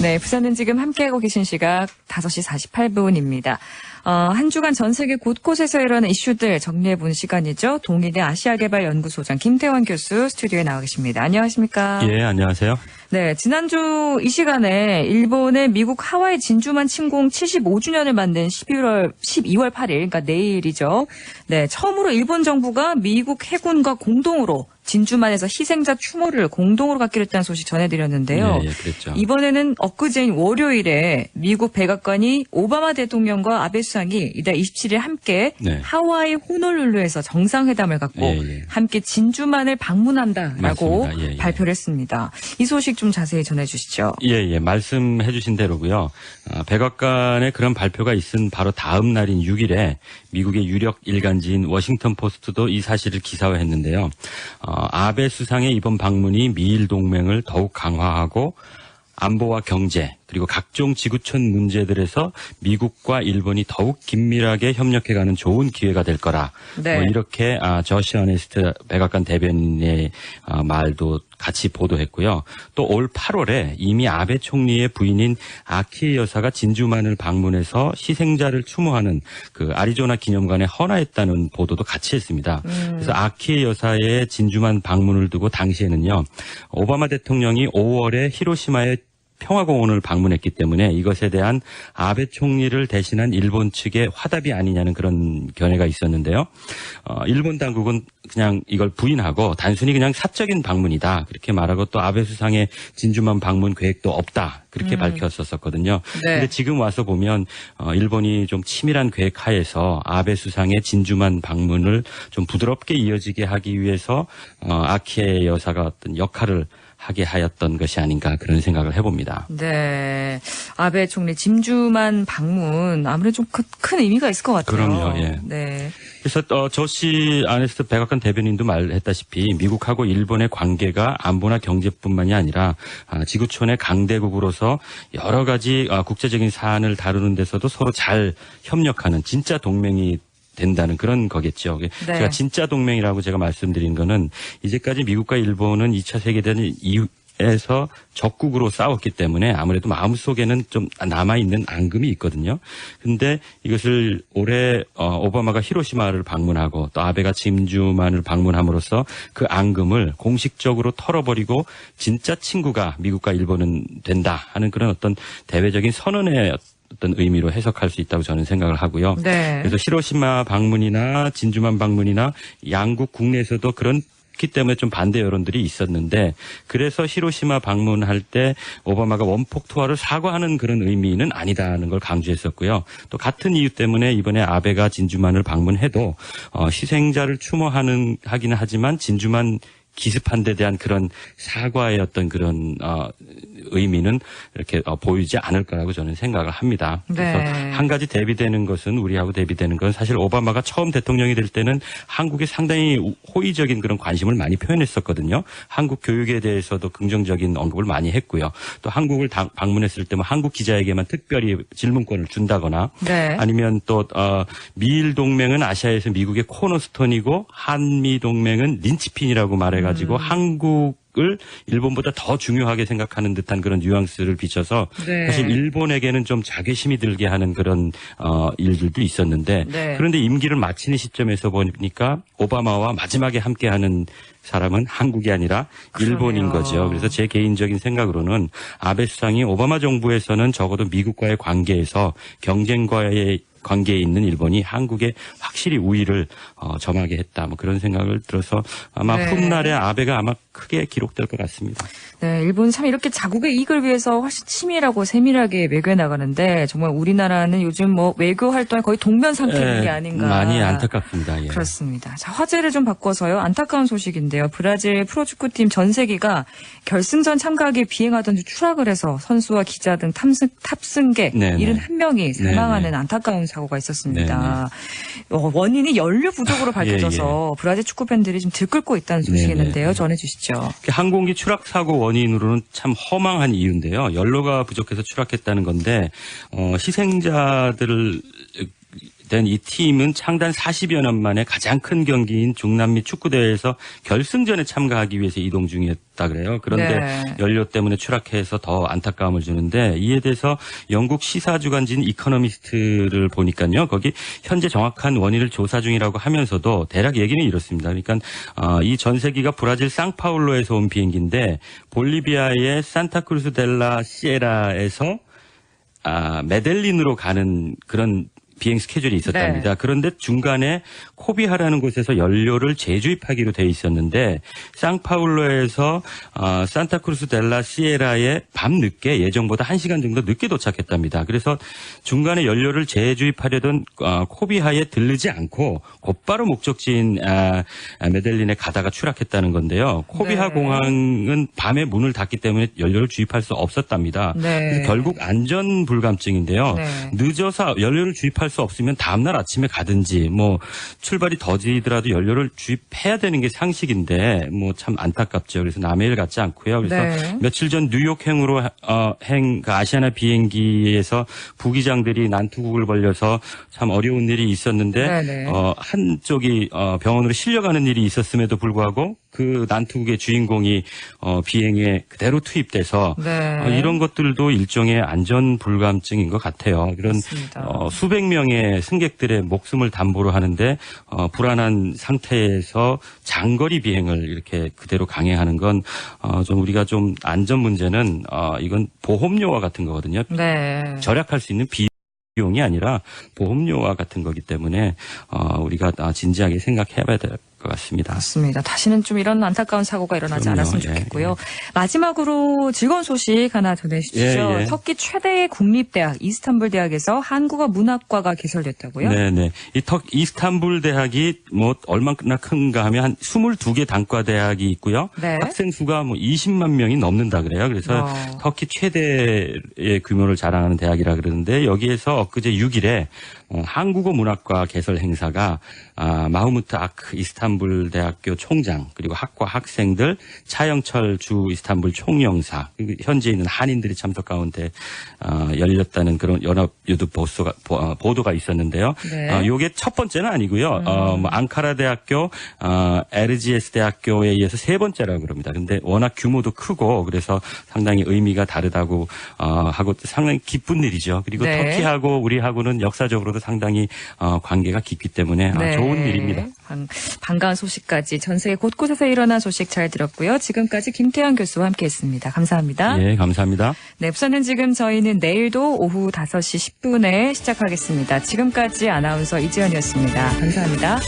네, 부산은 지금 함께하고 계신 시각 5시 48분입니다. 한 주간 전 세계 곳곳에서 일어난 이슈들 정리해보는 시간이죠. 동의대 아시아개발연구소장 김태원 교수 스튜디오에 나와 계십니다. 안녕하십니까? 예, 안녕하세요. 네, 지난주 이 시간에 일본의 미국 하와이 진주만 침공 75주년을 맞는 12월 8일, 그러니까 내일이죠. 네, 처음으로 일본 정부가 미국 해군과 공동으로 진주만에서 희생자 추모를 공동으로 갖기로 했다는 소식 전해드렸는데요. 예, 그랬죠. 이번에는 엊그제인 월요일에 미국 백악관이 오바마 대통령과 아베 수상이 이달 27일 함께 네. 하와이 호놀룰루에서 정상회담을 갖고 함께 진주만을 방문한다라고 발표를 했습니다. 이 소식 좀 자세히 전해주시죠. 예, 말씀해 주신 대로고요. 백악관의 그런 발표가 있은 바로 다음 날인 6일에 미국의 유력 일간지인 워싱턴 포스트도 이 사실을 기사화했는데요. 아베 수상의 이번 방문이 미일 동맹을 더욱 강화하고 안보와 경제 그리고 각종 지구촌 문제들에서 미국과 일본이 더욱 긴밀하게 협력해가는 좋은 기회가 될 거라. 네. 이렇게 저시 어네스트 백악관 대변인의 말도 같이 보도했고요. 또 올 8월에 이미 아베 총리의 부인인 아키에 여사가 진주만을 방문해서 희생자를 추모하는 그 아리조나 기념관에 헌화했다는 보도도 같이 했습니다. 그래서 아키에 여사의 진주만 방문을 두고 당시에는요. 오바마 대통령이 5월에 히로시마에 평화공원을 방문했기 때문에 이것에 대한 아베 총리를 대신한 일본 측의 화답이 아니냐는 그런 견해가 있었는데요. 일본 당국은 그냥 이걸 부인하고 단순히 그냥 사적인 방문이다. 그렇게 말하고 또 아베 수상의 진주만 방문 계획도 없다. 그렇게 밝혔었거든요. 그런데 지금 와서 보면 일본이 좀 치밀한 계획 하에서 아베 수상의 진주만 방문을 좀 부드럽게 이어지게 하기 위해서 아키에 여사가 어떤 역할을 하게 하였던 것이 아닌가 그런 생각을 해봅니다. 네, 아베 총리 진주만 방문 아무래도 좀 큰 의미가 있을 것 같아요. 그럼요. 예. 네. 그래서 저시 아네스트 백악관 대변인도 말했다시피 미국하고 일본의 관계가 안보나 경제뿐만이 아니라 지구촌의 강대국으로서 여러 가지 국제적인 사안을 다루는 데서도 서로 잘 협력하는 진짜 동맹이 된다는 그런 거겠죠. 네. 제가 진짜 동맹이라고 제가 말씀드린 거는 이제까지 미국과 일본은 2차 세계대전 이후에서 적국으로 싸웠기 때문에 아무래도 마음속에는 좀 남아있는 앙금이 있거든요. 근데 이것을 올해 오바마가 히로시마를 방문하고 또 아베가 진주만을 방문함으로써 그 앙금을 공식적으로 털어버리고 진짜 친구가 미국과 일본은 된다 하는 그런 어떤 대외적인 선언의 어떤 의미로 해석할 수 있다고 저는 생각을 하고요. 네. 그래서 히로시마 방문이나 진주만 방문이나 양국 국내에서도 그렇기 때문에 좀 반대 여론들이 있었는데 그래서 히로시마 방문할 때 오바마가 원폭 투하를 사과하는 그런 의미는 아니다는 걸 강조했었고요. 또 같은 이유 때문에 이번에 아베가 진주만을 방문해도 희생자를 추모하기는 하지만 진주만 기습한 데 대한 그런 사과의 어떤 그런 의미는 이렇게 보이지 않을 거라고 저는 생각을 합니다. 그래서 한 가지 대비되는 것은 우리하고 대비되는 건 사실 오바마가 처음 대통령이 될 때는 한국에 상당히 호의적인 그런 관심을 많이 표현했었거든요. 한국 교육에 대해서도 긍정적인 언급을 많이 했고요. 또 한국을 방문했을 때 뭐 한국 기자에게만 특별히 질문권을 준다거나 아니면 또 미일 동맹은 아시아에서 미국의 코너스톤이고 한미 동맹은 린치핀이라고 말해가지고 한국을 일본보다 더 중요하게 생각하는 듯한 그런 뉘앙스를 비춰서 사실 일본에게는 좀 자괴심이 들게 하는 그런 일들도 있었는데 그런데 임기를 마치는 시점에서 보니까 오바마와 마지막에 함께하는 사람은 한국이 아니라 일본인 거죠. 그래서 제 개인적인 생각으로는 아베 수상이 오바마 정부에서는 적어도 미국과의 관계에서 경쟁과의 관계에 있는 일본이 한국에 확실히 우위를 점하게 했다. 뭐 그런 생각을 들어서 아마 훗날에 아베가 아마 크게 기록될 것 같습니다. 네, 일본 참 이렇게 자국의 이익을 위해서 훨씬 치밀하고 세밀하게 외교해 나가는데 정말 우리나라는 요즘 뭐 외교 활동에 거의 동면 상태인 게 아닌가. 많이 안타깝습니다. 예. 그렇습니다. 자, 화제를 좀 바꿔서요. 안타까운 소식인데요. 브라질 프로축구팀 전세기가 결승전 참가하기 비행하던 중 추락을 해서 선수와 기자 등 탑승객 71명이 사망하는 안타까운 사고가 있었습니다. 원인이 연료 부족으로 밝혀져서 브라질 축구 팬들이 좀 들끓고 있다는 소식이 있는데요. 전해주시죠. 항공기 추락 사고 원인으로는 참 허망한 이유인데요. 연료가 부족해서 추락했다는 건데 희생자들을 된 이 팀은 창단 40여 년 만에 가장 큰 경기인 중남미 축구대회에서 결승전에 참가하기 위해서 이동 중이었다 그래요. 그런데 네. 연료 때문에 추락해서 더 안타까움을 주는데 이에 대해서 영국 시사주간지인 이코노미스트를 보니까요. 거기 현재 정확한 원인을 조사 중이라고 하면서도 대략 얘기는 이렇습니다. 그러니까 이 전세기가 브라질 상파울로에서 온 비행기인데 볼리비아의 산타크루스 델라 시에라에서 메델린으로 가는 그런 비행 스케줄이 있었답니다. 네. 그런데 중간에 코비하라는 곳에서 연료를 재주입하기로 돼 있었는데 상파울로에서 산타크루스 델라 시에라에 밤늦게 예정보다 1시간 정도 늦게 도착했답니다. 그래서 중간에 연료를 재주입하려던 코비하에 들르지 않고 곧바로 목적지인 메델린에 가다가 추락했다는 건데요. 코비하 네. 공항은 밤에 문을 닫기 때문에 연료를 주입할 수 없었답니다. 네. 그래서 결국 안전 불감증인데요. 네. 늦어서 연료를 주입할 수 없으면 다음날 아침에 가든지 뭐 출발이 더디더라도 연료를 주입해야 되는 게 상식인데 뭐 참 안타깝죠. 그래서 남의 일 같지 않고요. 그래서 네. 며칠 전 뉴욕행으로 그 아시아나 비행기에서 부기장들이 난투극을 벌여서 참 어려운 일이 있었는데 네네. 한쪽이 병원으로 실려가는 일이 있었음에도 불구하고 그 난투극의 주인공이 비행에 그대로 투입돼서 네. 이런 것들도 일종의 안전 불감증인 것 같아요. 그런 맞습니다. 수백 명의 승객들의 목숨을 담보로 하는데 불안한 상태에서 장거리 비행을 이렇게 그대로 강행하는 건 좀 우리가 좀 안전 문제는 이건 보험료와 같은 거거든요. 네. 절약할 수 있는 비용이 아니라 보험료와 같은 거기 때문에 우리가 진지하게 생각해봐야 될 것 같습니다. 맞습니다. 다시는 좀 이런 안타까운 사고가 일어나지 그럼요. 않았으면 좋겠고요. 마지막으로 즐거운 소식 하나 전해주시죠. 예. 터키 최대의 국립대학 이스탄불 대학에서 한국어 문학과가 개설됐다고요? 네네. 이스탄불 대학이 뭐 얼마나 큰가 하면 한 22개 단과 대학이 있고요. 네. 학생 수가 뭐 20만 명이 넘는다 그래요. 그래서 터키 최대의 규모를 자랑하는 대학이라 그러는데 여기에서 엊그제 6일에 한국어 문학과 개설 행사가 마흐무트 아크 이스탄불 대학교 총장 그리고 학과 학생들 차영철 주 이스탄불 총영사 그리고 현재 있는 한인들이 참석 가운데 열렸다는 그런 연합 유튜브 보도가 있었는데요. 네. 요게 첫 번째는 아니고요. 뭐 앙카라 대학교, 에르지에스 대학교에 이어서 세 번째라고 그럽니다. 근데 워낙 규모도 크고 그래서 상당히 의미가 다르다고 하고 상당히 기쁜 일이죠. 그리고 네. 터키하고 우리하고는 역사적으로도 상당히 관계가 깊기 때문에 네. 좋은 일입니다. 반가운 소식까지 전 세계 곳곳에서 일어난 소식 잘 들었고요. 지금까지 김태현 교수와 함께했습니다. 감사합니다. 예, 감사합니다. 네, 우선은 지금 저희는 내일도 오후 5시 10분에 시작하겠습니다. 지금까지 아나운서 이지연이었습니다. 감사합니다.